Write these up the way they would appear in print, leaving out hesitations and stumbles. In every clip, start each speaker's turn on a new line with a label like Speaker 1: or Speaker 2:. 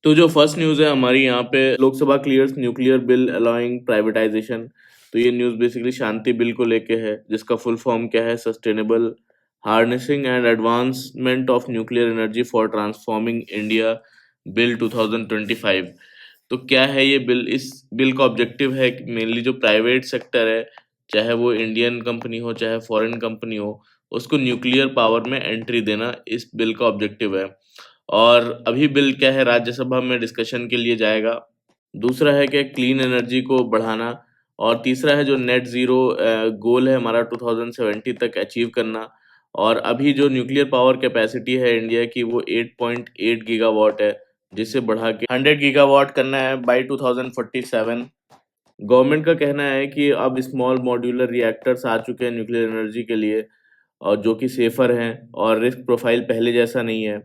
Speaker 1: तो जो first news है हमारी यहाँ पे, Lok Sabha clears nuclear bill allowing privatisation. तो ये न्यूज़ बेसिकली शांति बिल को लेके है, जिसका फुल फॉर्म क्या है, sustainable harnessing and advancement of nuclear energy for transforming India bill 2025। तो क्या है ये बिल? इस बिल का ऑब्जेक्टिव है कि मेनली जो प्राइवेट सेक्टर है, चाहे वो इंडियन कंपनी हो चाहे फॉरेन कंपनी हो, उसको न्यूक्लियर पावर में एंट्री देना इस बिल का ऑब्जेक्टिव है। और अभी बिल क्या है, राज्यसभा में डिस्कशन के लिए जाएगा। दूसरा है कि क्लीन एनर्जी को बढ़ाना, और तीसरा है जो नेट ज़ीरो गोल है हमारा 2070 तक अचीव करना। और अभी जो न्यूक्लियर पावर कैपेसिटी है इंडिया की वो 8.8 गीगावाट है, जिसे बढ़ा के 100 गीगावाट करना है बाय 2047। गवर्नमेंट का कहना है कि अब स्मॉल मॉड्यूलर रिएक्टर्स आ चुके हैं न्यूक्लियर एनर्जी के लिए, और जो कि सेफ़र हैं, और रिस्क प्रोफाइल पहले जैसा नहीं है।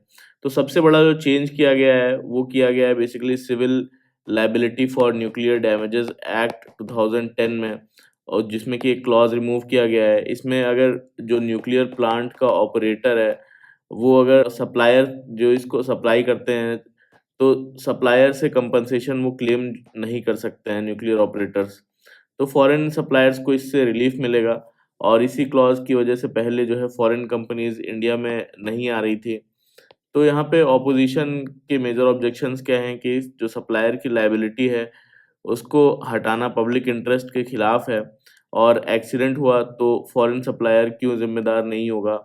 Speaker 1: तो सबसे बड़ा जो चेंज किया गया है वो किया गया है basically civil liability for nuclear damages act 2010 में, और जिसमें कि एक क्लॉज रिमूव किया गया है। इसमें अगर जो न्यूक्लियर प्लांट का ऑपरेटर है, वो अगर सप्लायर जो इसको सप्लाई करते हैं, तो सप्लायर से कंपनसेशन वो क्लेम नहीं कर सकते हैं न्यूक्लियर ऑपरेटर्स। तो फॉरेन सप्लायर्स को इससे रिलीफ मिलेगा, और इसी क्लॉज की वजह से पहले जो है फॉरेन कंपनीज इंडिया में नहीं आ रही थी। तो यहाँ पे ऑपोजिशन के मेजर ऑब्जेक्शंस क्या हैं कि जो सप्लायर की लायबिलिटी है उसको हटाना पब्लिक इंटरेस्ट के खिलाफ है, और एक्सीडेंट हुआ तो फॉरेन सप्लायर क्यों जिम्मेदार नहीं होगा।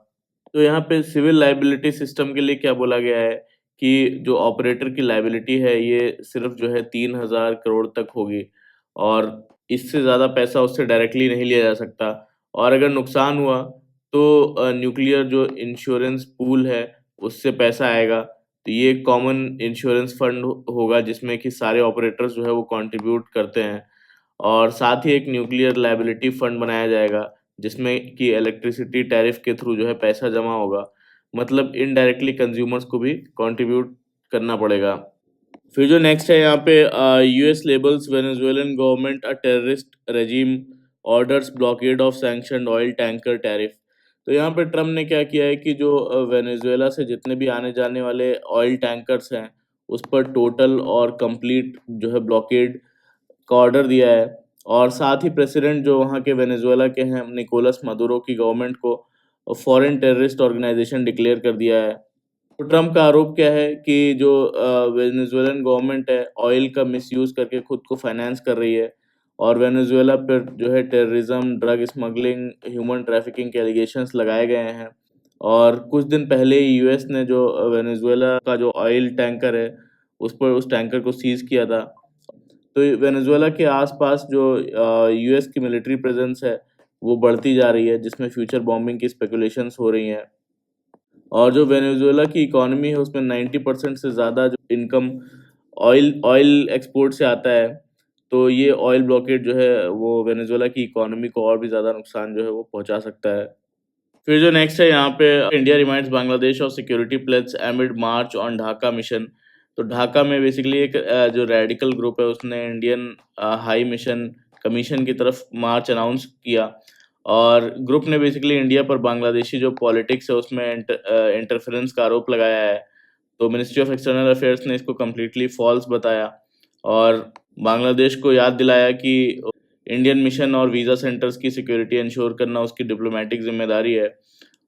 Speaker 1: तो यहाँ पे सिविल लायबिलिटी सिस्टम के लिए क्या बोला गया है कि जो ऑपरेटर की लायबिलिटी है ये सिर्फ जो है 3,000 करोड़ तक होगी, और इससे ज़्यादा पैसा उससे डायरेक्टली नहीं लिया जा सकता। और अगर नुकसान हुआ तो न्यूक्लियर जो इंश्योरेंस पूल है उससे पैसा आएगा। तो ये कॉमन इंश्योरेंस फंड होगा जिसमें कि सारे ऑपरेटर्स जो है वो कंट्रीब्यूट करते हैं। और साथ ही एक न्यूक्लियर लायबिलिटी फंड बनाया जाएगा, जिसमें कि इलेक्ट्रिसिटी टैरिफ के थ्रू जो है पैसा जमा होगा। मतलब इनडायरेक्टली कंज्यूमर्स को भी कंट्रीब्यूट करना पड़ेगा। फिर जो नेक्स्ट है यहाँ पे, US labels Venezuelan government a terrorist regime, orders blockade of sanctioned oil tanker tariff. तो यहाँ पे ट्रम्प ने क्या किया है कि जो वेनेजुएला से जितने भी आने जाने वाले ऑयल टैंकर्स हैं, उस पर टोटल और कंप्लीट जो है ब्लॉकेड का ऑर्डर दिया है। और साथ ही प्रेसिडेंट जो वहाँ के वेनेजुएला के हैं, निकोलस मदुरो की गवर्नमेंट को फॉरेन टेररिस्ट ऑर्गेनाइजेशन डिक्लेयर कर दिया है। तो ट्रम्प का आरोप क्या है कि जो वेनेजुएलन गवर्नमेंट है ऑयल का मिसयूज करके खुद को फाइनेंस कर रही है, और वेनेजुएला पर जो है terrorism, drug smuggling, human trafficking के एलिगेशंस लगाए गए हैं। और कुछ दिन पहले ही यूएस ने जो वेनेजुएला का जो ऑयल टैंकर है उस पर उस टैंकर को सीज किया था। तो वेनेजुएला के आसपास जो यूएस की मिलिट्री प्रेजेंस है वो बढ़ती जा रही है, जिसमें फ्यूचर बॉम्बिंग की स्पेकुलेशंस हो रही हैं। और जो वेनेजुएला की इकोनॉमी है उसमें 90% से ज़्यादा जो इनकम ऑयल ऑयल एक्सपोर्ट से आता है। तो ये ऑयल ब्लॉकेट जो है वो वेनेजुएला की इकोनॉमी को और भी ज़्यादा नुकसान जो है वो पहुंचा सकता है। फिर जो नेक्स्ट है यहाँ पे, India reminds Bangladesh of security pledges amid march on Dhaka mission. तो ढाका में बेसिकली एक जो रेडिकल ग्रुप है उसने इंडियन हाई मिशन कमीशन की तरफ मार्च अनाउंस किया। और ग्रुप ने बेसिकली इंडिया पर बांग्लादेशी जो पॉलिटिक्स है उसमें इंटरफेरेंस का आरोप लगाया है। तो मिनिस्ट्री ऑफ एक्सटर्नल अफेयर्स ने इसको कम्प्लीटली फॉल्स बताया, और बांग्लादेश को याद दिलाया कि इंडियन मिशन और वीज़ा सेंटर्स की सिक्योरिटी इंश्योर करना उसकी डिप्लोमेटिक जिम्मेदारी है।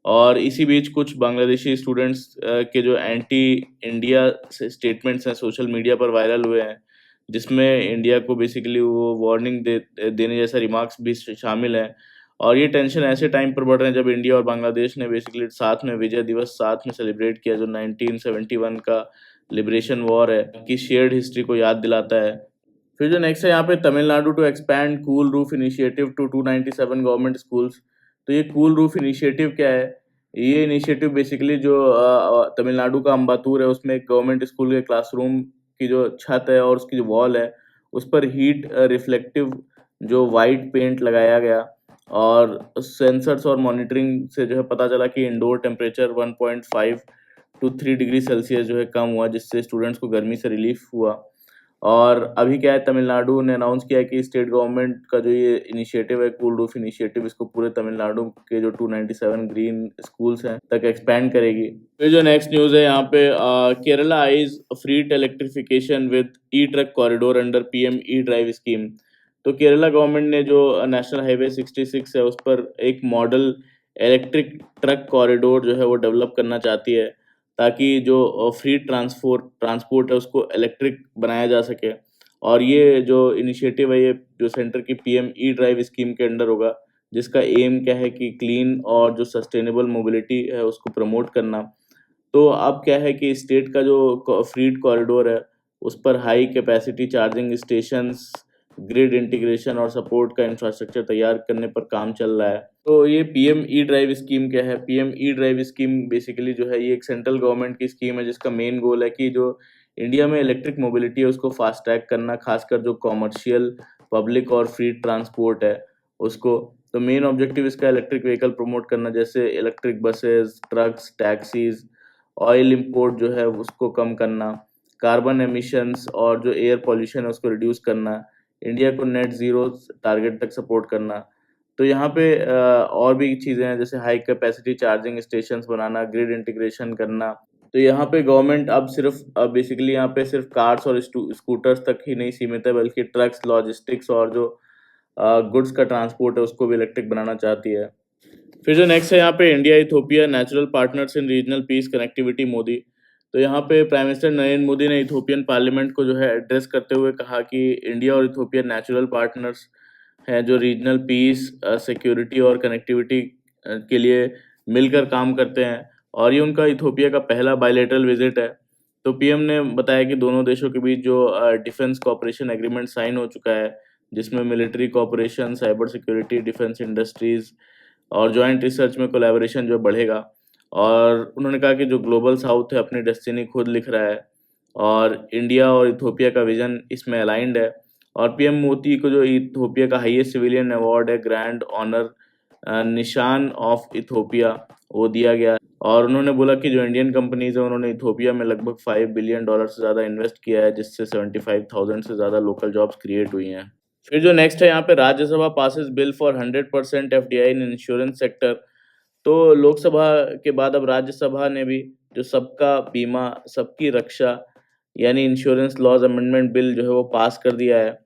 Speaker 1: और इसी बीच कुछ बांग्लादेशी स्टूडेंट्स के जो एंटी इंडिया स्टेटमेंट्स हैं सोशल मीडिया पर वायरल हुए हैं, जिसमें इंडिया को बेसिकली वो वार्निंग देने जैसा रिमार्क्स भी शामिल हैं। और ये टेंशन ऐसे टाइम पर बढ़ रहे हैं जब इंडिया और बांग्लादेश ने बेसिकली साथ में विजय दिवस साथ में सेलिब्रेट किया, जो 1971 का लिबरेशन वॉर है की शेयर्ड हिस्ट्री को याद दिलाता है। फिर जो नेक्स्ट है यहाँ पे, Tamil Nadu to expand cool roof initiative to 297 government schools. तो ये कूल रूफ इनिशिएटिव क्या है? ये इनिशिएटिव बेसिकली जो तमिलनाडु का अम्बातूर है उसमें एक गवर्नमेंट स्कूल के क्लासरूम की जो छत है और उसकी जो वॉल है उस पर हीट रिफ्लेक्टिव जो वाइट पेंट लगाया गया। और सेंसर्स और मॉनिटरिंग से जो है पता चला कि indoor temperature 1.5 to 3 degree Celsius जो है कम हुआ, जिससे स्टूडेंट्स को गर्मी से रिलीफ हुआ। और अभी क्या है, तमिलनाडु ने अनाउंस किया है कि स्टेट गवर्नमेंट का जो ये इनिशिएटिव है, कूल रूफ इनिशिएटिव, इसको पूरे तमिलनाडु के जो 297 ग्रीन स्कूल्स हैं तक एक्सपैंड करेगी। फिर जो नेक्स्ट न्यूज़ है यहाँ पे, Kerala eyes freight electrification with e truck corridor under PM e drive scheme. तो केरला गवर्नमेंट ने जो नेशनल हाईवे 66 है उस पर एक मॉडल इलेक्ट्रिक ट्रक कॉरिडोर जो है वो डेवलप करना चाहती है, ताकि जो फ्री ट्रांसपोर्ट है उसको इलेक्ट्रिक बनाया जा सके। और ये जो इनिशिएटिव है, ये जो सेंटर की पीएम ई ड्राइव स्कीम के अंडर होगा, जिसका एम क्या है कि क्लीन और जो सस्टेनेबल मोबिलिटी है उसको प्रमोट करना। तो अब क्या है कि स्टेट का जो फ्रीट कॉरिडोर है उस पर high capacity charging stations, grid integration और सपोर्ट का इंफ्रास्ट्रक्चर तैयार करने पर काम चल रहा है। तो ये पीएम ई ड्राइव स्कीम क्या है? PM e drive scheme basically जो है ये एक सेंट्रल गवर्नमेंट की स्कीम है, जिसका मेन गोल है कि जो इंडिया में इलेक्ट्रिक मोबिलिटी है उसको फास्ट ट्रैक करना, खासकर जो कॉमर्शियल, पब्लिक और फ्री ट्रांसपोर्ट है उसको। तो मेन ऑब्जेक्टिव इसका इलेक्ट्रिक व्हीकल प्रमोट करना, जैसे electric buses, trucks, taxis, oil import जो है उसको कम करना, कार्बन एमिशंस और जो एयर पॉल्यूशन है उसको रिड्यूस करना, इंडिया को नेट ज़ीरो टारगेट तक सपोर्ट करना। तो यहाँ पे और भी चीज़ें हैं, जैसे हाई कैपेसिटी चार्जिंग स्टेशंस बनाना, ग्रिड इंटीग्रेशन करना। तो यहाँ पे गवर्नमेंट अब सिर्फ बेसिकली यहाँ पे सिर्फ कार्स और स्कूटर्स तक ही नहीं सीमित है, बल्कि ट्रक्स, लॉजिस्टिक्स और जो गुड्स का ट्रांसपोर्ट है उसको भी इलेक्ट्रिक बनाना चाहती है। फिर जो नेक्स्ट है यहाँ पे, India Ethiopia natural partners in regional piece connectivity Modi. तो यहाँ पे प्राइम मिनिस्टर नरेंद्र मोदी ने इथोपियन पार्लियामेंट को जो है एड्रेस करते हुए कहा कि इंडिया और इथोपिया नेचुरल पार्टनर्स हैं जो रीजनल पीस, सिक्योरिटी और कनेक्टिविटी के लिए मिलकर काम करते हैं, और ये उनका इथोपिया का पहला बायलैटरल विजिट है। तो पीएम ने बताया कि दोनों देशों के बीच जो डिफेंस कोऑपरेशन एग्रीमेंट साइन हो चुका है, जिसमें military cooperation, cyber security, defence industries और जॉइंट रिसर्च में कोलैबोरेशन जो बढ़ेगा। और उन्होंने कहा कि जो ग्लोबल साउथ है अपनी डेस्टिनी खुद लिख रहा है, और इंडिया और इथोपिया का विजन इसमें अलाइंड है। और पीएम मोदी को जो इथोपिया का हाईएस्ट सिविलियन अवार्ड है, ग्रैंड ऑनर निशान ऑफ इथोपिया, वो दिया गया। और उन्होंने बोला कि जो इंडियन कंपनीज है उन्होंने इथोपिया में लगभग $5 बिलियन से ज़्यादा इन्वेस्ट किया है, जिससे 75,000 से ज़्यादा लोकल जॉब्स क्रिएट हुई हैं। फिर जो नेक्स्ट है यहाँ पे, Rajya Sabha passes bill for 100% FDI in insurance sector. तो लोकसभा के बाद अब राज्यसभा ने भी जो सबका बीमा सबकी रक्षा यानी इंश्योरेंस लॉज अमेंडमेंट बिल जो है वो पास कर दिया है।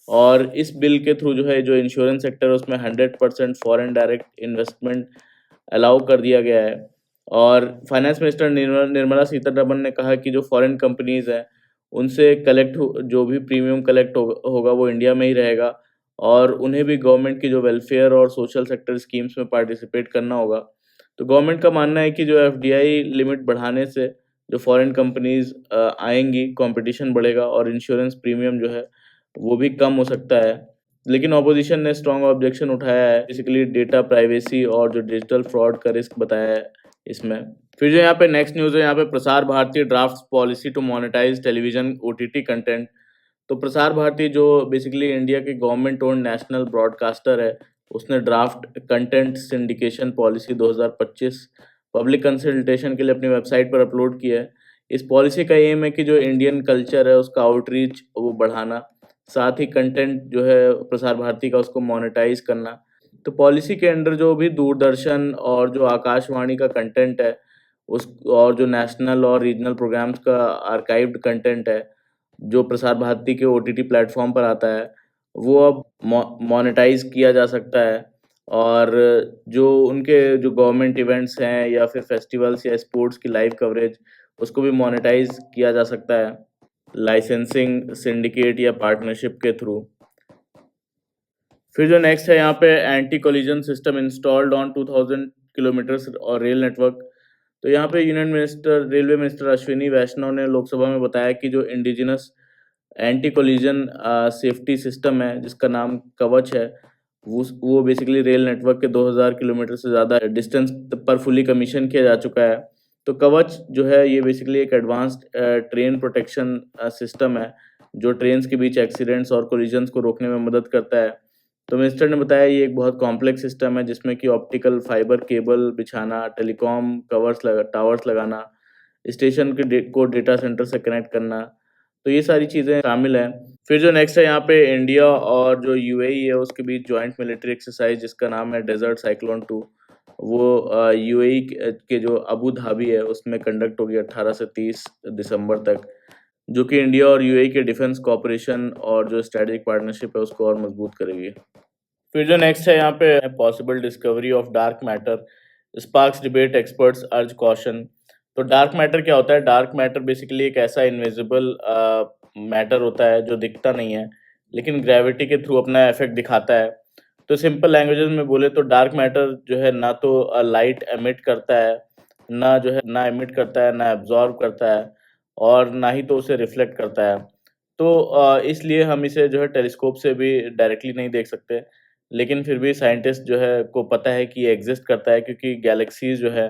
Speaker 1: और इस बिल के थ्रू जो है जो इंश्योरेंस सेक्टर है उसमें 100% फॉरेन डायरेक्ट इन्वेस्टमेंट अलाउ कर दिया गया है। और फाइनेंस मिनिस्टर निर्मला सीतारमण ने कहा कि जो फॉरेन कंपनीज हैं उनसे जो भी प्रीमियम कलेक्ट होगा वो इंडिया में ही रहेगा, और उन्हें भी गवर्नमेंट की जो वेलफेयर और सोशल सेक्टर स्कीम्स में पार्टिसिपेट करना होगा। तो गवर्नमेंट का मानना है कि जो एफडीआई लिमिट बढ़ाने से जो फॉरेन कंपनीज आएंगी, कंपटीशन बढ़ेगा और इंश्योरेंस प्रीमियम जो है वो भी कम हो सकता है। लेकिन ऑपोजिशन ने स्ट्रॉन्ग ऑब्जेक्शन उठाया है, बेसिकली डेटा प्राइवेसी और जो डिजिटल फ्रॉड का रिस्क बताया है इसमें। फिर जो यहाँ पे नेक्स्ट न्यूज़ है यहाँ पे, Prasar Bharati draft policy to monetise television OTT content. तो प्रसार भारती जो बेसिकली इंडिया के गवर्नमेंट ओन्ड नेशनल ब्रॉडकास्टर है, उसने draft content syndication policy 2025 public consultation के लिए अपनी वेबसाइट पर अपलोड किया है। इस पॉलिसी का एम है कि जो इंडियन कल्चर है उसका आउटरीच वो बढ़ाना, साथ ही कंटेंट जो है प्रसार भारती का उसको मोनेटाइज करना। तो पॉलिसी के अंडर जो भी दूरदर्शन और जो आकाशवाणी का कंटेंट है उस, और जो नेशनल और रीजनल प्रोग्राम्स का आर्काइव्ड कंटेंट है जो प्रसार भारती के ओटीटी प्लेटफॉर्म पर आता है, वो अब मोनेटाइज किया जा सकता है। और जो उनके जो गवर्नमेंट इवेंट्स हैं या फिर फेस्टिवल्स या स्पोर्ट्स की लाइव कवरेज, उसको भी मोनेटाइज किया जा सकता है लाइसेंसिंग, सिंडिकेट या पार्टनरशिप के थ्रू। फिर जो नेक्स्ट है यहाँ पे, anti collision system installed on 2000 kilometres और रेल नेटवर्क। तो यहाँ पे रेलवे मिनिस्टर अश्विनी वैष्णव ने लोकसभा में बताया कि जो indigenous anti collision safety system है जिसका नाम कवच है, वो बेसिकली रेल नेटवर्क के 2000 किलोमीटर से ज़्यादा डिस्टेंस पर फुली कमीशन किया जा चुका है। तो कवच जो है ये बेसिकली एक एडवांस्ड ट्रेन प्रोटेक्शन सिस्टम है जो ट्रेन्स के बीच एक्सीडेंट्स और कोलिजन्स को रोकने में मदद करता है। तो मिनिस्टर ने बताया ये एक बहुत कॉम्प्लेक्स सिस्टम है जिसमें कि ऑप्टिकल फाइबर केबल बिछाना, टेलीकॉम टावर्स लगाना, स्टेशन को डेटा सेंटर से कनेक्ट करना, तो ये सारी चीज़ें शामिल हैं। फिर जो नेक्स्ट है यहाँ पे इंडिया और जो यूएई है उसके बीच जॉइंट मिलिट्री एक्सरसाइज जिसका नाम है डेज़र्ट साइक्लोन 2, वो यूएई के जो अबू धाबी है उसमें कंडक्ट होगी 18 से 30 दिसंबर तक, जो कि इंडिया और यूएई के डिफेंस कोऑपरेशन और जो स्ट्रेटेजिक पार्टनरशिप है उसको और मजबूत करेगी। फिर जो नेक्स्ट है यहाँ पे possible discovery of dark matter sparks debate experts अर्ज कॉशन। तो डार्क मैटर क्या होता है? डार्क मैटर बेसिकली एक ऐसा इनविजिबल मैटर होता है जो दिखता नहीं है लेकिन ग्रेविटी के थ्रू अपना इफेक्ट दिखाता है। तो सिंपल लैंग्वेजेस में बोले तो डार्क मैटर जो है ना तो लाइट एमिट करता है, ना जो है ना एमिट करता है, ना एब्जॉर्ब करता है और ना ही तो उसे रिफ्लेक्ट करता है। तो इसलिए हम इसे जो है टेलीस्कोप से भी डायरेक्टली नहीं देख सकते। लेकिन फिर भी साइंटिस्ट जो है को पता है कि ये एग्ज़िस्ट करता है क्योंकि गैलेक्सीज़ जो है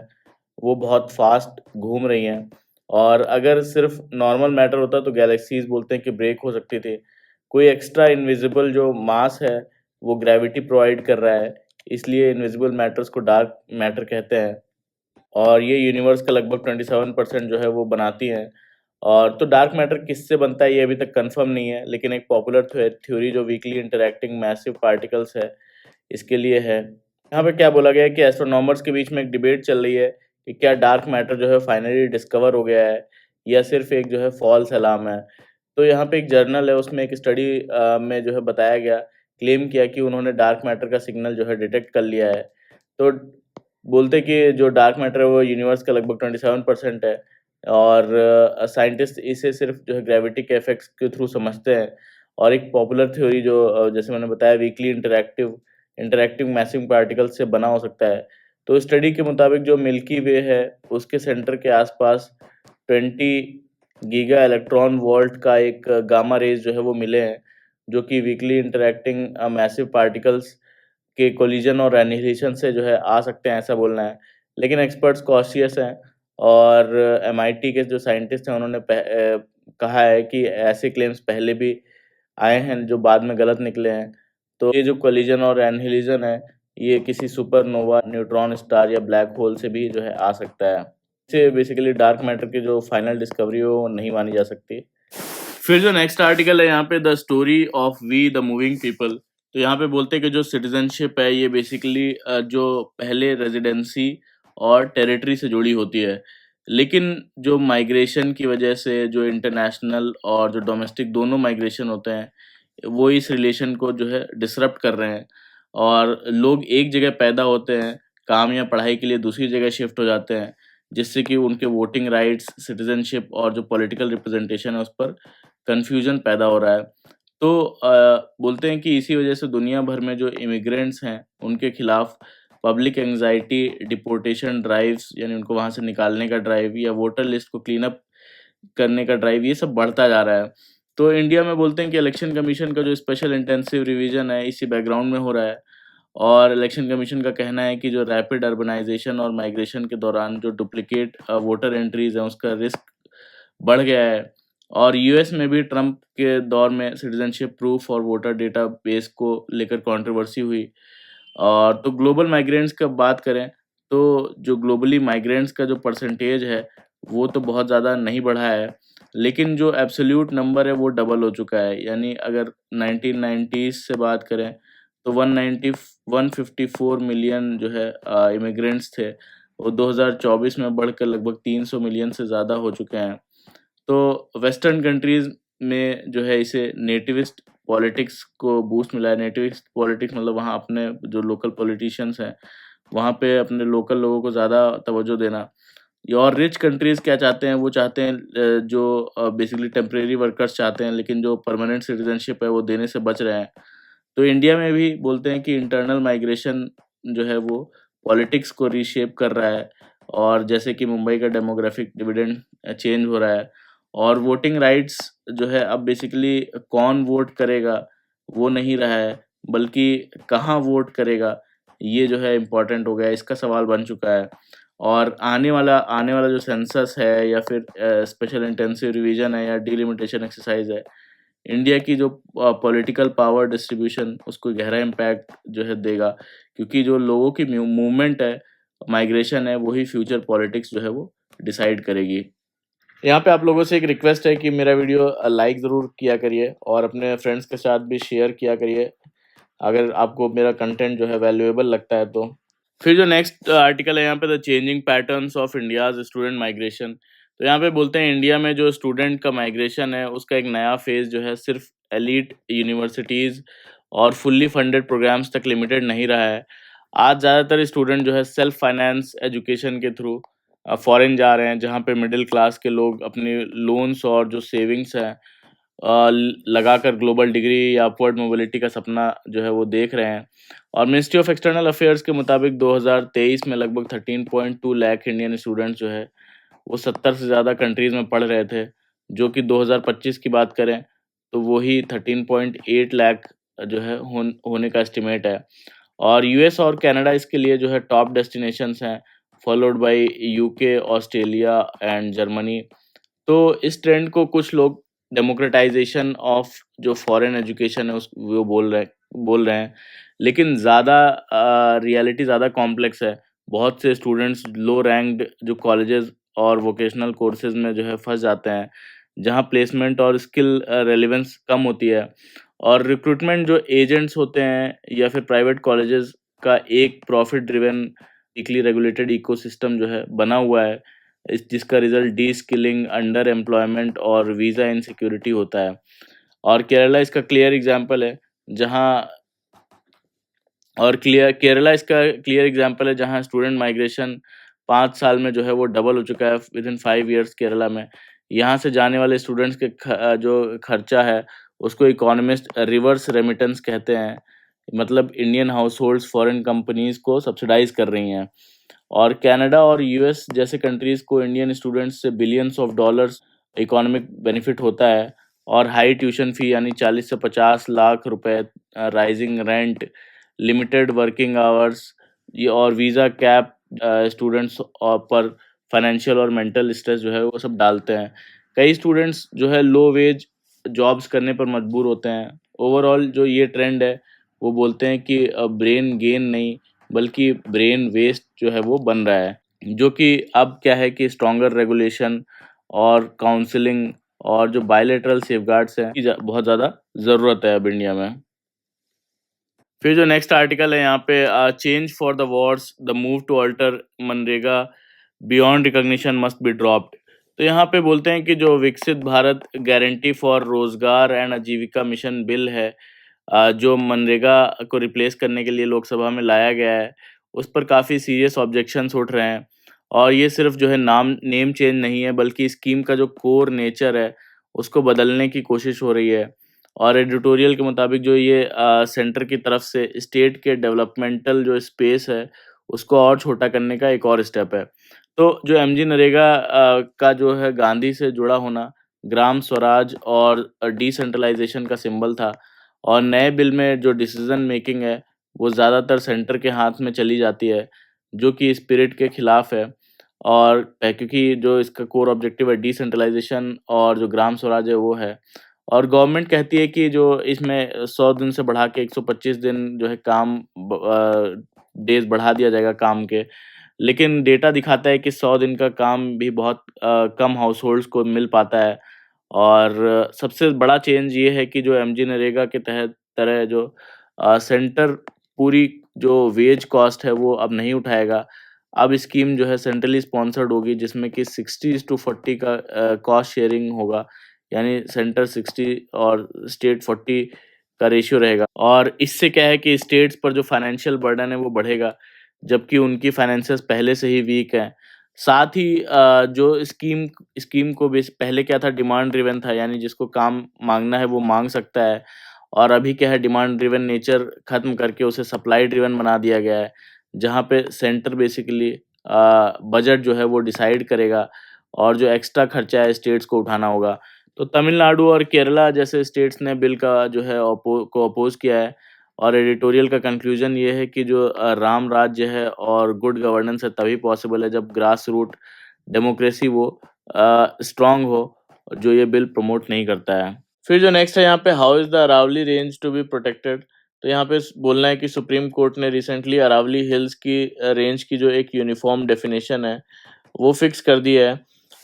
Speaker 1: वो बहुत फ़ास्ट घूम रही हैं और अगर सिर्फ़ नॉर्मल मैटर होता तो गैलेक्सीज़ बोलते हैं कि ब्रेक हो सकती थी। कोई एक्स्ट्रा इनविजिबल जो मास है वो ग्रेविटी प्रोवाइड कर रहा है, इसलिए इनविजिबल मैटर्स को डार्क मैटर कहते हैं। और ये यूनिवर्स का लगभग 27% जो है वो बनाती हैं। और तो डार्क मैटर किससे बनता है ये अभी तक कंफर्म नहीं है, लेकिन एक पॉपुलर थ्योरी जो वीकली इंटरैक्टिंग मैसिव पार्टिकल्स है, इसके लिए है। यहाँ पे क्या बोला गया है कि एस्ट्रोनॉमर्स के बीच में एक डिबेट चल रही है कि क्या डार्क मैटर जो है फाइनली डिस्कवर हो गया है या सिर्फ एक जो है फॉल्स अलार्म है। तो यहाँ पे एक जर्नल है उसमें एक स्टडी में जो है बताया गया, क्लेम किया कि उन्होंने डार्क मैटर का सिग्नल जो है डिटेक्ट कर लिया है। तो बोलते कि जो डार्क मैटर है वो यूनिवर्स का लगभग 27% है और साइंटिस्ट इसे सिर्फ जो है ग्रेविटी के इफेक्ट्स के थ्रू समझते हैं। और एक पॉपुलर थ्योरी जो जैसे मैंने बताया weekly interactive interactive massive particles से बना हो सकता है। तो स्टडी के मुताबिक जो मिल्की वे है उसके सेंटर के आसपास 20 गीगा इलेक्ट्रॉन वोल्ट का एक गामा रेज जो है वो मिले हैं, जो कि वीकली इंटरैक्टिंग मैसिव पार्टिकल्स के कोलिजन और एनिहिलेशन से जो है आ सकते हैं, ऐसा बोलना है। लेकिन एक्सपर्ट्स कॉशियस हैं और एमआईटी के जो साइंटिस्ट हैं उन्होंने कहा है कि ऐसे क्लेम्स पहले भी आए हैं जो बाद में गलत निकले हैं। तो ये जो कोलिजन और एनिहिलेशन है, ये किसी सुपरनोवा, न्यूट्रॉन स्टार या ब्लैक होल से भी जो है आ सकता है। इससे बेसिकली डार्क मैटर की जो फाइनल डिस्कवरी है वो नहीं मानी जा सकती। फिर जो नेक्स्ट आर्टिकल है यहाँ पे the story of we the moving people. तो यहाँ पे बोलते हैं कि जो सिटीजनशिप है ये बेसिकली जो पहले रेजिडेंसी और टेरिटरी से जुड़ी होती है, लेकिन जो माइग्रेशन की वजह से जो इंटरनेशनल और जो डोमेस्टिक दोनों माइग्रेशन होते हैं वो इस रिलेशन को जो है डिसरप्ट कर रहे हैं और लोग एक जगह पैदा होते हैं, काम या पढ़ाई के लिए दूसरी जगह शिफ्ट हो जाते हैं, जिससे कि उनके वोटिंग राइट्स, सिटीजनशिप और जो पॉलिटिकल रिप्रेजेंटेशन है उस पर कन्फ्यूजन पैदा हो रहा है। तो बोलते हैं कि इसी वजह से दुनिया भर में जो इमिग्रेंट्स हैं उनके खिलाफ पब्लिक एंग्जाइटी, डिपोर्टेशन ड्राइव्स यानी उनको वहाँ से निकालने का ड्राइव या वोटर लिस्ट को क्लीन अप करने का ड्राइव ये सब बढ़ता जा रहा है। तो इंडिया में बोलते हैं कि इलेक्शन कमीशन का जो स्पेशल इंटेंसिव रिवीजन है इसी बैकग्राउंड में हो रहा है और इलेक्शन कमीशन का कहना है कि जो रैपिड अर्बनाइजेशन और माइग्रेशन के दौरान जो डुप्लीकेट वोटर एंट्रीज हैं उसका रिस्क बढ़ गया है। और यूएस में भी ट्रंप के दौर में सिटीजनशिप प्रूफ और वोटर डेटा बेस को लेकर कंट्रोवर्सी हुई। और तो ग्लोबल माइग्रेंट्स का बात करें तो जो ग्लोबली माइग्रेंट्स का जो परसेंटेज है वो तो बहुत ज़्यादा नहीं बढ़ा है, लेकिन जो एब्सोल्यूट नंबर है वो डबल हो चुका है। यानी अगर 1990s से बात करें तो 154 मिलियन जो है इमिग्रेंट्स थे, वो 2024 में बढ़कर लगभग 300 मिलियन से ज़्यादा हो चुके हैं। तो वेस्टर्न कंट्रीज़ में जो है इसे नेटिविस्ट पॉलिटिक्स को बूस्ट मिला है। नेटिविस्ट पॉलिटिक्स मतलब वहाँ अपने जो लोकल पॉलिटिशियंस हैं, वहाँ पे अपने लोकल लोगों को ज़्यादा तवज्जो देना। ये और रिच कंट्रीज़ क्या चाहते हैं, वो चाहते हैं जो बेसिकली टेम्परेरी वर्कर्स चाहते हैं, लेकिन जो परमानेंट सिटीज़नशिप है वो देने से बच रहे हैं। तो इंडिया में भी बोलते हैं कि इंटरनल माइग्रेशन जो है वो पॉलिटिक्स को रीशेप कर रहा है और जैसे कि मुंबई का डेमोग्राफिक डिविडेंड चेंज हो रहा है और वोटिंग राइट्स जो है अब बेसिकली कौन वोट करेगा वो नहीं रहा है, बल्कि कहाँ वोट करेगा ये जो है इम्पोर्टेंट हो गया है, इसका सवाल बन चुका है। और आने वाला जो सेंसस है या फिर स्पेशल इंटेंसिव रिवीजन है या डिलिमिटेशन एक्सरसाइज है, इंडिया की जो पॉलिटिकल पावर डिस्ट्रीब्यूशन उसको गहरा इम्पैक्ट जो है देगा, क्योंकि जो लोगों की मूवमेंट है, माइग्रेशन है, वही फ्यूचर पॉलिटिक्स जो है वो डिसाइड करेगी। यहाँ पे आप लोगों से एक रिक्वेस्ट है कि मेरा वीडियो लाइक ज़रूर किया करिए और अपने फ्रेंड्स के साथ भी शेयर किया करिए, अगर आपको मेरा कंटेंट जो है वैल्यूएबल लगता है तो। फिर जो नेक्स्ट आर्टिकल है यहाँ पे, the changing patterns of India's student migration. तो यहाँ पे बोलते हैं इंडिया में जो स्टूडेंट का माइग्रेशन है उसका एक नया फेज़ जो है सिर्फ एलीट यूनिवर्सिटीज़ और फुल्ली फंडेड प्रोग्राम्स तक लिमिटेड नहीं रहा है। आज ज़्यादातर स्टूडेंट जो है सेल्फ फाइनेंस एजुकेशन के थ्रू फॉरेन जा रहे हैं, जहाँ पे मिडिल क्लास के लोग अपने लोन्स और जो सेविंग्स हैं लगाकर ग्लोबल डिग्री या अपवर्ड मोबिलिटी का सपना जो है वो देख रहे हैं। और मिनिस्ट्री ऑफ एक्सटर्नल अफेयर्स के मुताबिक 2023 में लगभग 13.2 लाख इंडियन स्टूडेंट्स जो है वो 70 से ज़्यादा कंट्रीज़ में पढ़ रहे थे, जो कि 2025 की बात करें तो वो ही 13.8 लाख जो है होने का एस्टिमेट है। और यूएस और कनाडा इसके लिए जो है टॉप डेस्टिनेशंस हैं, followed by UK, Australia and Germany. तो इस ट्रेंड को कुछ लोग डेमोक्रेटाइजेशन ऑफ जो फॉरेन एजुकेशन है उस वो बोल रहे हैं, लेकिन ज़्यादा रियलिटी ज़्यादा कॉम्प्लेक्स है। बहुत से स्टूडेंट्स लो रैंक्ड जो कॉलेजेस और वोकेशनल कोर्सेज में जो है फंस जाते हैं, जहाँ प्लेसमेंट और स्किल रेलेवेंस कम होती है। और रिक्रूटमेंट जो एजेंट्स होते हैं या फिर प्राइवेट कॉलेजेस का एक profit driven weekly regulated ecosystem जो है बना हुआ है, जिसका result D skilling, under employment और वीज़ा इनसिक्योरिटी होता है। और केरला इसका क्लियर एग्जांपल है, जहाँ और क्लियर केरला इसका क्लियर एग्जांपल है, जहाँ स्टूडेंट माइग्रेशन 5 साल में जो है वो डबल हो चुका है विद इन 5 इयर्स केरला में। यहाँ से जाने वाले स्टूडेंट्स के जो खर्चा है उसको इकोनॉमिस्ट रिवर्स रेमिटेंस कहते हैं। मतलब इंडियन हाउसहोल्ड्स फॉरेन कंपनीज को सब्सिडाइज कर रही हैं। और कनाडा और यूएस जैसे कंट्रीज को इंडियन स्टूडेंट्स से billions of dollars economic benefit होता है। और हाई ट्यूशन फी यानी 40 से 50 लाख रुपए, rising rent, limited working hours, ये और वीज़ा कैप स्टूडेंट्स और पर फाइनेंशियल और मेंटल स्ट्रेस जो है वो सब डालते हैं। कई स्टूडेंट्स जो है लो वेज जॉब्स करने पर मजबूर होते हैं। ओवरऑल जो ये ट्रेंड है वो बोलते हैं कि ब्रेन गेन नहीं बल्कि ब्रेन वेस्ट जो है वो बन रहा है, जो कि अब क्या है कि स्ट्रॉन्गर रेगुलेशन और काउंसलिंग और जो बायलैटरल सेफगार्ड्स हैं की बहुत ज़्यादा ज़रूरत है अब इंडिया में। फिर जो नेक्स्ट आर्टिकल है यहाँ पे, change for the wars, the move to alter MNREGA beyond recognition must be dropped. तो यहाँ पे बोलते हैं कि जो Viksit Bharat guarantee for Rozgar and Ajeevika mission bill है, जो मनरेगा को रिप्लेस करने के लिए लोकसभा में लाया गया है, उस पर काफ़ी सीरियस ऑब्जेक्शंस उठ रहे हैं। और ये सिर्फ जो है नेम चेंज नहीं है, बल्कि स्कीम का जो कोर नेचर है उसको बदलने की कोशिश हो रही है। और एडिटोरियल के मुताबिक जो ये सेंटर की तरफ से स्टेट के डेवलपमेंटल जो स्पेस है उसको और छोटा करने का एक और स्टेप है। तो जो एमजी नरेगा का जो है गांधी से जुड़ा होना, ग्राम स्वराज और डिसेंट्रलाइजेशन का सिंबल था। और नए बिल में जो डिसीजन मेकिंग है वो ज़्यादातर सेंटर के हाथ में चली जाती है, जो कि स्पिरिट के खिलाफ है। और क्योंकि जो इसका कोर ऑब्जेक्टिव है डिसेंट्रलाइजेशन और जो ग्राम स्वराज है वो है। और गवर्नमेंट कहती है कि जो इसमें 100 दिन से बढ़ा के 125 दिन जो है डेज़ बढ़ा दिया जाएगा काम के। लेकिन डेटा दिखाता है कि 100 दिन का काम भी बहुत कम हाउसहोल्ड्स को मिल पाता है। और सबसे बड़ा चेंज ये है कि जो एमजी नरेगा के तहत तरह जो सेंटर पूरी जो वेज कॉस्ट है वो अब नहीं उठाएगा। अब स्कीम जो है सेंट्रली स्पॉन्सर्ड होगी, जिसमें कि 60:40 का कॉस्ट शेयरिंग होगा। यानी सेंटर 60 और स्टेट 40 का रेशियो रहेगा। और इससे क्या है कि स्टेट्स पर जो फाइनेंशियल बर्डन है वो बढ़ेगा, जबकि उनकी फाइनेंसेस पहले से ही वीक हैं। साथ ही जो स्कीम स्कीम को पहले क्या था, डिमांड ड्रिवन था, यानी जिसको काम मांगना है वो मांग सकता है। और अभी क्या है, डिमांड ड्रिवन नेचर खत्म करके उसे सप्लाई ड्रिवन बना दिया गया है, जहाँ पे सेंटर बेसिकली बजट जो है वो डिसाइड करेगा और जो एक्स्ट्रा खर्चा है स्टेट्स को उठाना होगा। तो तमिलनाडु और केरला जैसे स्टेट्स ने बिल का जो है अपोज किया है। और एडिटोरियल का कंक्लूजन ये है कि जो राम राज्य है और गुड गवर्नेंस है तभी पॉसिबल है जब ग्रास रूट डेमोक्रेसी वो स्ट्रांग हो, जो ये बिल प्रमोट नहीं करता है। फिर जो नेक्स्ट है यहाँ पे, how is the Aravalli range to be protected. तो यहाँ पे बोलना है कि सुप्रीम कोर्ट ने रिसेंटली अरावली हिल्स की रेंज की जो एक यूनिफॉर्म डेफिनेशन है वो फिक्स कर दी है।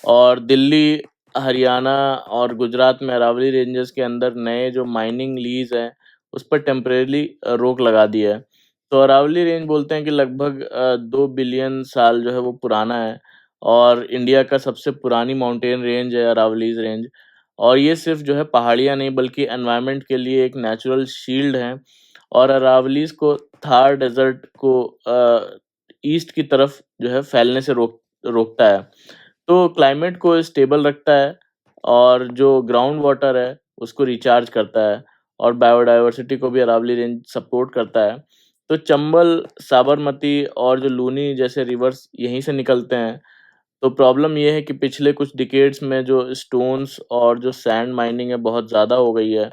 Speaker 1: और दिल्ली, हरियाणा और गुजरात में अरावली रेंजेस के अंदर नए जो माइनिंग लीज हैं, उस पर टेम्परेरी रोक लगा दी है। तो अरावली रेंज बोलते हैं कि लगभग 2 बिलियन साल जो है वो पुराना है और इंडिया का सबसे पुरानी माउंटेन रेंज है अरावलीज़ रेंज। और ये सिर्फ़ जो है पहाड़ियाँ नहीं बल्कि एनवायरनमेंट के लिए एक नेचुरल शील्ड है और अरावलीज़ को थार डेज़र्ट को ईस्ट की तरफ जो है फैलने से रोकता है। तो क्लाइमेट को स्टेबल रखता है और जो ग्राउंड वाटर है उसको रिचार्ज करता है और बायोडायवर्सिटी को भी अरावली रेंज सपोर्ट करता है। तो चंबल, साबरमती और जो लूनी जैसे रिवर्स यहीं से निकलते हैं। तो प्रॉब्लम ये है कि पिछले कुछ डिकेड्स में जो स्टोन्स और जो सैंड माइनिंग है बहुत ज़्यादा हो गई है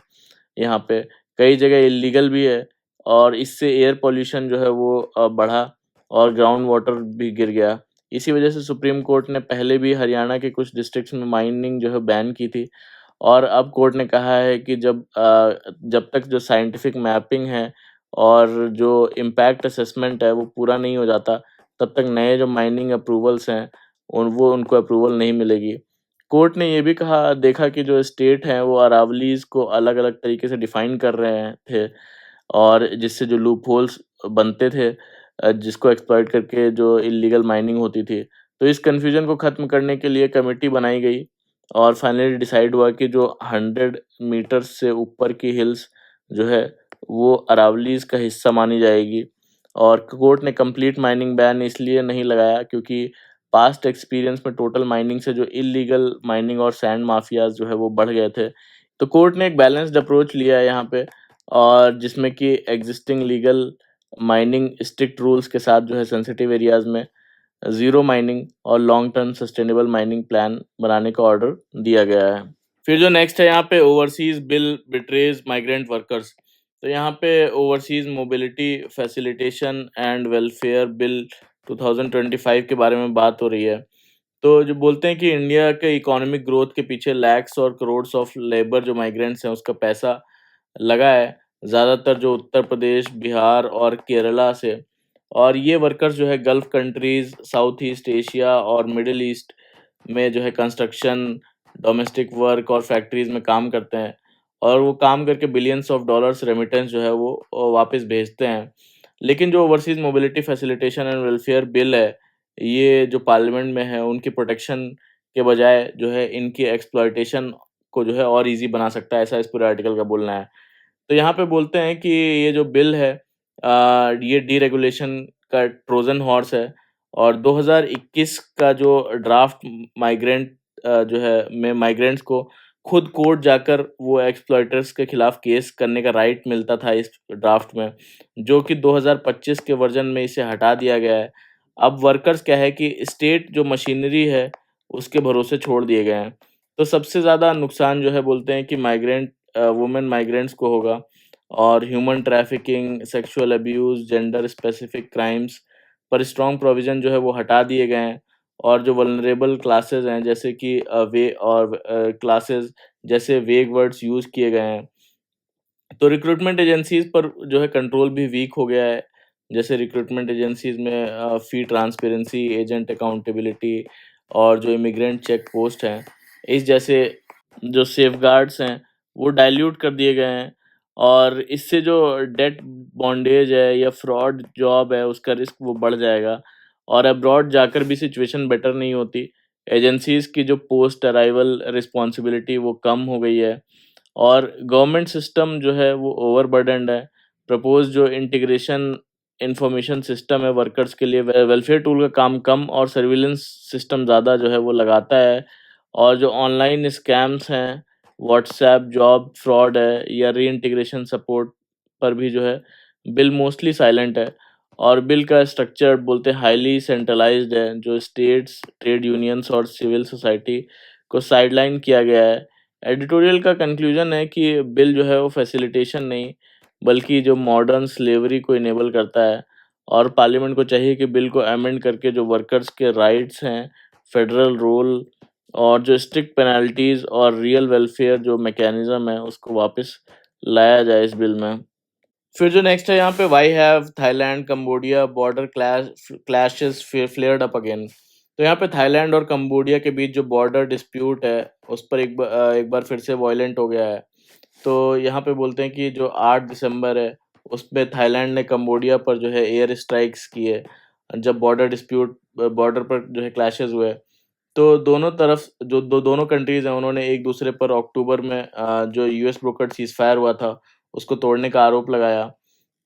Speaker 1: यहाँ पे। कई जगह इल्लीगल भी है और इससे एयर पॉल्यूशन जो है वो बढ़ा और ग्राउंड वाटर भी गिर गया। इसी वजह से सुप्रीम कोर्ट ने पहले भी हरियाणा के कुछ डिस्ट्रिक्ट्स में माइनिंग जो है बैन की थी और अब कोर्ट ने कहा है कि जब तक जो साइंटिफिक मैपिंग है और जो इम्पैक्ट असेसमेंट है वो पूरा नहीं हो जाता, तब तक नए जो माइनिंग अप्रूवल्स हैं उनको अप्रूवल नहीं मिलेगी। कोर्ट ने ये भी देखा कि जो स्टेट हैं वो अरावलीज़ को अलग-अलग तरीके से डिफ़ाइन कर रहे थे और जिससे जो लूपहोल्स बनते थे जिसको एक्सप्लॉइट करके जो इल्लीगल माइनिंग होती थी। तो इस कन्फ्यूज़न को ख़त्म करने के लिए कमेटी बनाई गई और फाइनली डिसाइड हुआ कि जो 100 मीटर्स से ऊपर की हिल्स जो है वो अरावलीज़ का हिस्सा मानी जाएगी। और कोर्ट ने कंप्लीट माइनिंग बैन इसलिए नहीं लगाया क्योंकि पास्ट एक्सपीरियंस में टोटल माइनिंग से जो इल्लीगल माइनिंग और सैंड माफियाज जो है वो बढ़ गए थे। तो कोर्ट ने एक बैलेंस्ड अप्रोच लिया है यहाँ पे और जिसमें कि existing legal mining strict rules के साथ जो है सेंसिटिव एरियाज में ज़ीरो माइनिंग और long term sustainable mining plan बनाने का ऑर्डर दिया गया है। फिर जो नेक्स्ट है यहाँ पे overseas bill betrays migrant workers. तो यहाँ पे overseas mobility facilitation and welfare bill 2025 के बारे में बात हो रही है। तो जो बोलते हैं कि इंडिया के इकोनॉमिक ग्रोथ के पीछे लैक्स और करोड्स ऑफ लेबर जो माइग्रेंट्स हैं उसका पैसा लगा है, ज़्यादातर जो उत्तर प्रदेश, बिहार और केरला से। और ये वर्कर्स जो है gulf countries, south east Asia और मिडल ईस्ट में जो है कंस्ट्रक्शन, डोमेस्टिक वर्क और फैक्ट्रीज़ में काम करते हैं और वो काम करके बिलियंस ऑफ डॉलर्स रेमिटेंस जो है वो वापस भेजते हैं। लेकिन जो overseas mobility facilitation and welfare bill है, ये जो पार्लियामेंट में है, उनकी प्रोटेक्शन के बजाय जो है इनकी एक्सप्लॉइटेशन को जो है और ईज़ी बना सकता है, ऐसा इस पूरे आर्टिकल का बोलना है। तो यहाँ पे बोलते हैं कि ये जो बिल है ये डीरेगुलेशन का ट्रोजन हॉर्स है और 2021 का जो ड्राफ्ट माइग्रेंट जो है में माइग्रेंट्स को खुद कोर्ट जाकर वो एक्सप्लॉइटर्स के खिलाफ केस करने का राइट मिलता था इस ड्राफ्ट में, जो कि 2025 के वर्जन में इसे हटा दिया गया है। अब वर्कर्स क्या है कि स्टेट जो मशीनरी है उसके भरोसे छोड़ दिए गए हैं। तो सबसे ज़्यादा नुकसान जो है बोलते हैं कि वुमेन माइग्रेंट्स को होगा और human trafficking, sexual abuse, gender specific crimes पर स्ट्रॉन्ग प्रोविज़न जो है वो हटा दिए गए हैं और जो वल्नरेबल क्लासेस हैं जैसे कि क्लासेस जैसे वेग वर्ड्स यूज़ किए गए हैं। तो रिक्रूटमेंट एजेंसीज़ पर जो है कंट्रोल भी वीक हो गया है। जैसे रिक्रूटमेंट एजेंसीज़ में फ़ी ट्रांसपेरेंसी, एजेंट अकाउंटेबिलिटी और जो इमिग्रेंट चेक पोस्ट हैं, इस जैसे जो सेफगार्ड्स हैं, वो डाइल्यूट कर दिए गए हैं और इससे जो डेट बॉन्डेज है या फ्रॉड जॉब है, उसका रिस्क वो बढ़ जाएगा और अब्रॉड जाकर भी सिचुएशन बेटर नहीं होती। एजेंसीज़ की जो पोस्ट अराइवल रिस्पॉन्सिबिलिटी वो कम हो गई है और गवर्नमेंट सिस्टम जो है वो ओवरबर्डन्ड है। प्रपोज़ जो इंटीग्रेशन इन्फॉर्मेशन सिस्टम है वर्कर्स के लिए वेलफेयर टूल का काम कम और सर्विलेंस सिस्टम ज़्यादा जो है वो लगाता है और जो ऑनलाइन स्कैम्स हैं, व्हाट्सऐप जॉब फ्रॉड है या रीइंटीग्रेशन सपोर्ट पर भी जो है बिल मोस्टली साइलेंट है और बिल का स्ट्रक्चर बोलते हैं हाईली सेंट्रलाइज्ड है, जो स्टेट्स, ट्रेड यूनियंस और सिविल सोसाइटी को साइडलाइन किया गया है। एडिटोरियल का कंक्लूजन है कि बिल जो है वो फैसिलिटेशन नहीं बल्कि जो मॉडर्न स्लेवरी को इनेबल करता है और पार्लियामेंट को चाहिए कि बिल को अमेंड करके जो वर्कर्स के राइट्स हैं, फेडरल रोल और जो स्ट्रिक्ट पेनल्टीज़ और रियल वेलफेयर जो मैकेनिज़्म है उसको वापस लाया जाए इस बिल में। फिर जो नेक्स्ट है यहाँ पे why have Thailand, Cambodia border clashes flared up again. तो यहाँ पे थाईलैंड और कंबोडिया के बीच जो बॉर्डर डिस्प्यूट है, उस पर एक बार फिर से वॉयलेंट हो गया है। तो यहाँ पे बोलते हैं कि जो 8 दिसंबर है, उसपे थाईलैंड ने कंबोडिया पर जो है एयर स्ट्राइक्स किए, जब बॉर्डर पर जो है क्लैशेज़ हुए। तो दोनों तरफ जो दोनों कंट्रीज़ हैं, उन्होंने एक दूसरे पर अक्टूबर में जो यूएस ब्रोकर्ड सीज़फायर हुआ था, उसको तोड़ने का आरोप लगाया।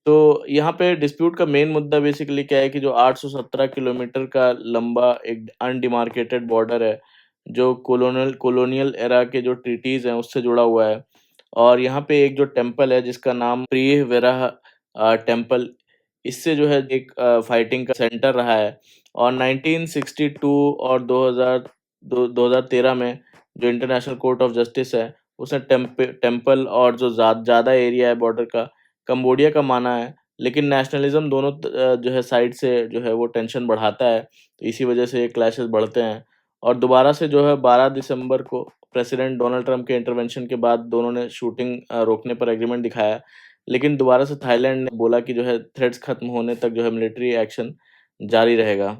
Speaker 1: तो यहाँ पे डिस्प्यूट का मेन मुद्दा बेसिकली क्या है कि जो 817 किलोमीटर का लंबा एक अनडिमार्केटेड बॉर्डर है, जो कॉलोनियल एरा के जो ट्रीटीज़ हैं, उससे जुड़ा हुआ है। और यहाँ पे एक जो टेम्पल है जिसका नाम प्रिय विरह टेम्पल, इससे जो है एक फाइटिंग का सेंटर रहा है। और 1962 और 2013 में जो इंटरनेशनल कोर्ट ऑफ जस्टिस है, उसने टेम्पल और जो ज़्यादा एरिया है बॉर्डर का, कंबोडिया का माना है। लेकिन नेशनलिज़्म दोनों जो है साइड से जो है वो टेंशन बढ़ाता है, तो इसी वजह से ये क्लैशेज़ बढ़ते हैं। और दोबारा से जो है 12 दिसंबर को प्रेसिडेंट डोनाल्ड ट्रंप के इंटरवेंशन के बाद दोनों ने शूटिंग रोकने पर एग्रीमेंट दिखाया। लेकिन दोबारा से थाईलैंड ने बोला कि जो है थ्रेट्स खत्म होने तक जो है मिलिट्री एक्शन जारी रहेगा।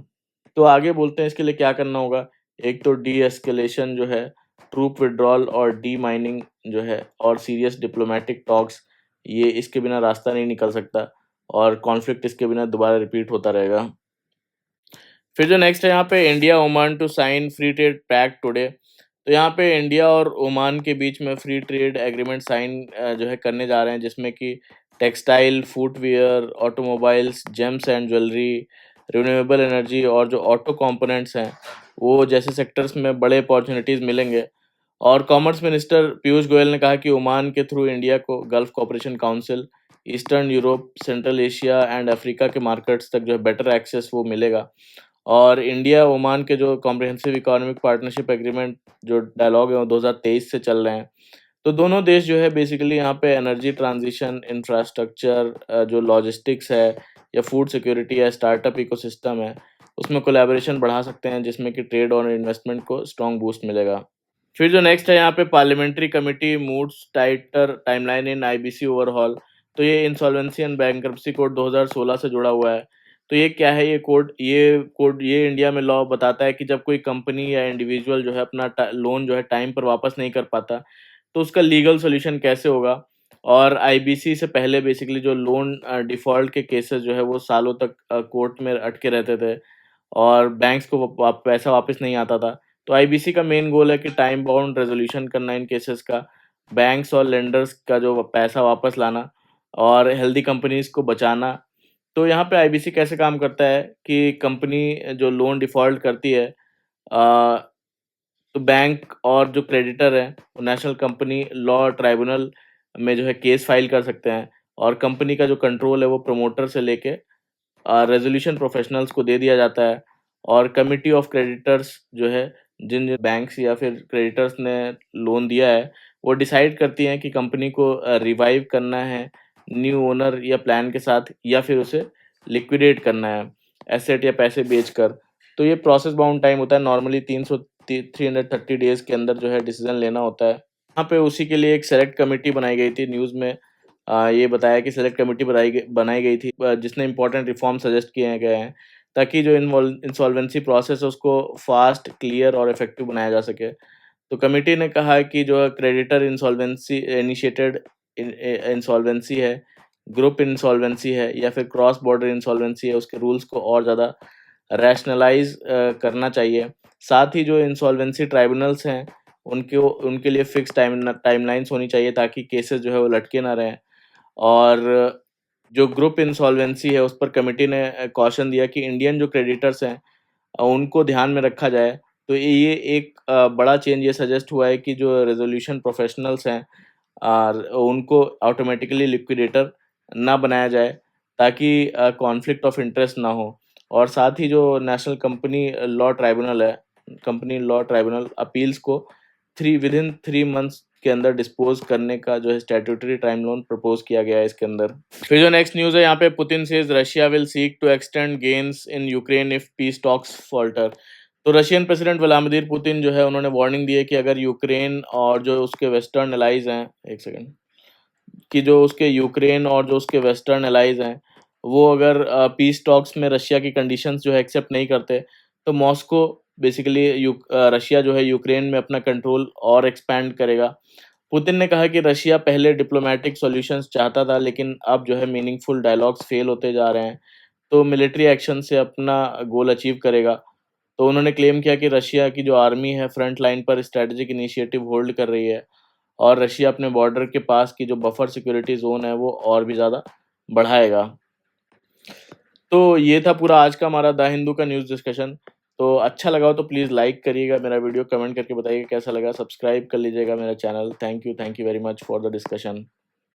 Speaker 1: तो आगे बोलते हैं इसके लिए क्या करना होगा। एक तो डी-एस्केलेशन जो है, ट्रूप विथड्रॉल और डी-माइनिंग जो है, और सीरियस डिप्लोमैटिक टॉक्स, ये इसके बिना रास्ता नहीं निकल सकता, और कॉन्फ्लिक्ट इसके बिना दोबारा रिपीट होता रहेगा। फिर जो नेक्स्ट है यहाँ पे India Oman to sign free trade pact today. तो यहाँ पे इंडिया और ओमान के बीच में फ्री ट्रेड एग्रीमेंट साइन जो है करने जा रहे हैं, जिसमें कि textile, footwear, automobiles, James and jewellery, renewable energy और जो ऑटो कंपोनेंट्स हैं, वो जैसे सेक्टर्स में बड़े अपॉर्चुनिटीज़ मिलेंगे। और कॉमर्स मिनिस्टर पीयूष गोयल ने कहा कि ओमान के थ्रू इंडिया को gulf cooperation council, eastern Europe, central Asia and Africa के मार्केट्स तक जो है बेटर एक्सेस वो मिलेगा। और इंडिया ओमान के जो कॉम्प्रिहेंसिव इकोनॉमिक पार्टनरशिप एग्रीमेंट जो डायलॉग है वो 2023 से चल रहे हैं। तो दोनों देश जो है बेसिकली यहाँ पे एनर्जी ट्रांजिशन, इंफ्रास्ट्रक्चर, जो लॉजिस्टिक्स है या फूड सिक्योरिटी है, स्टार्टअप इकोसिस्टम है, उसमें कोलैबोरेशन बढ़ा सकते हैं, जिसमें कि ट्रेड और इन्वेस्टमेंट को स्ट्रॉन्ग बूस्ट मिलेगा। फिर जो नेक्स्ट है यहाँ पे पार्लियामेंट्री कमिटी मूव्स टाइटर टाइमलाइन इन आईबीसी ओवरहॉल। तो ये इंसॉल्वेंसी एंड बैंक्रप्सी कोड 2016 से जुड़ा हुआ है। तो ये क्या है, ये इंडिया में लॉ बताता है कि जब कोई कंपनी या इंडिविजुअल जो है अपना लोन जो है टाइम पर वापस नहीं कर पाता, तो उसका लीगल सॉल्यूशन कैसे होगा। और आईबीसी से पहले बेसिकली जो लोन डिफ़ॉल्ट के केसेस जो है वो सालों तक कोर्ट में अटके रहते थे, और बैंक्स को पैसा वापस नहीं आता था। तो आईबीसी का मेन गोल है कि टाइम बाउंड रेज़ोल्यूशन करना इन केसेस का, बैंक्स और लेंडर्स का जो पैसा वापस लाना, और हेल्दी कंपनीज़ को बचाना। तो यहाँ पे आईबीसी कैसे काम करता है कि कंपनी जो लोन डिफ़ॉल्ट करती है, तो बैंक और जो क्रेडिटर हैं, वो नेशनल कंपनी लॉ ट्राइब्यूनल में जो है केस फाइल कर सकते हैं, और कंपनी का जो कंट्रोल है वो प्रमोटर से लेके रेज़ोल्यूशन प्रोफ़ेशनल्स को दे दिया जाता है। और कमिटी ऑफ क्रेडिटर्स जो है, जिन बैंक्स या फिर क्रेडिटर्स ने लोन दिया है, वो डिसाइड करती हैं कि कंपनी को रिवाइव करना है न्यू ओनर या प्लान के साथ, या फिर उसे लिक्विडेट करना है एसेट या पैसे बेचकर। तो ये प्रोसेस बाउंड टाइम होता है, नॉर्मली 330 डेज़ के अंदर जो है डिसीज़न लेना होता है। यहाँ पे उसी के लिए एक सेलेक्ट कमिटी बनाई गई थी। न्यूज़ में ये बताया कि सेलेक्ट कमिटी बनाई गई थी, जिसने इम्पोर्टेंट रिफॉर्म सजेस्ट किए गए हैं, ताकि जो इंसॉल्वेंसी प्रोसेस है उसको फास्ट, क्लियर और इफेक्टिव बनाया जा सके। तो कमिटी ने कहा है कि जो क्रेडिटर इंसॉल्वेंसी इनिशिएटेड इंसॉल्वेंसी है, ग्रुप इंसॉल्वेंसी है, या फिर क्रॉस बॉर्डर इंसॉल्वेंसी है, उसके रूल्स को और ज़्यादा रैशनलाइज़ करना चाहिए। साथ ही जो इंसॉल्वेंसी ट्राइब्यूनल्स हैं, उनके लिए फिक्स टाइमलाइन्स होनी चाहिए, ताकि केसेस जो है वो लटके ना रहें। और जो ग्रुप इंसॉल्वेंसी है, उस पर कमिटी ने कॉशन दिया कि इंडियन जो क्रेडिटर्स हैं, उनको ध्यान में रखा जाए। तो ये एक बड़ा चेंज ये सजेस्ट हुआ है कि जो रेज़ोल्यूशन प्रोफ़ेशनल्स हैं, उनको ऑटोमैटिकली लिक्विडेटर ना बनाया जाए, ताकि कॉन्फ्लिक्ट ऑफ इंटरेस्ट ना हो। और साथ ही जो national company law tribunal appeals को 3 मंथ्स के अंदर डिस्पोज़ करने का जो है स्टैट्यूटरी टाइमलाइन प्रपोज़ किया गया है इसके अंदर। फिर जो नेक्स्ट न्यूज़ है यहाँ पे, Putin says Russia will seek to extend gains in Ukraine if peace talks falter. तो रशियन प्रेसिडेंट व्लादिमीर पुतिन जो है, उन्होंने वार्निंग दी है कि अगर यूक्रेन और जो उसके वेस्टर्न एलाइज़ हैं, एक सेकंड, कि जो उसके यूक्रेन और जो उसके वेस्टर्न एलाइज़ हैं, वो अगर पीस टॉक्स में रशिया की कंडीशंस जो है एक्सेप्ट नहीं करते, तो मॉस्को बेसिकली रशिया जो है यूक्रेन में अपना कंट्रोल और एक्सपैंड करेगा। पुतिन ने कहा कि रशिया पहले डिप्लोमेटिक सॉल्यूशंस चाहता था, लेकिन अब जो है मीनिंगफुल डायलॉग्स फेल होते जा रहे हैं, तो मिलिट्री एक्शन से अपना गोल अचीव करेगा। तो उन्होंने क्लेम किया कि रशिया की जो आर्मी है फ्रंट लाइन पर स्ट्रैटेजिक इनिशिएटिव होल्ड कर रही है, और रशिया अपने बॉर्डर के पास की जो बफर सिक्योरिटी जोन है वो और भी ज़्यादा बढ़ाएगा। तो ये था पूरा आज का हमारा द हिंदू का न्यूज़ डिस्कशन। तो अच्छा लगा हो तो प्लीज़ लाइक करिएगा मेरा वीडियो, कमेंट करके बताइएगा कैसा लगा, सब्सक्राइब कर लीजिएगा मेरा channel. Thank you very much for the discussion.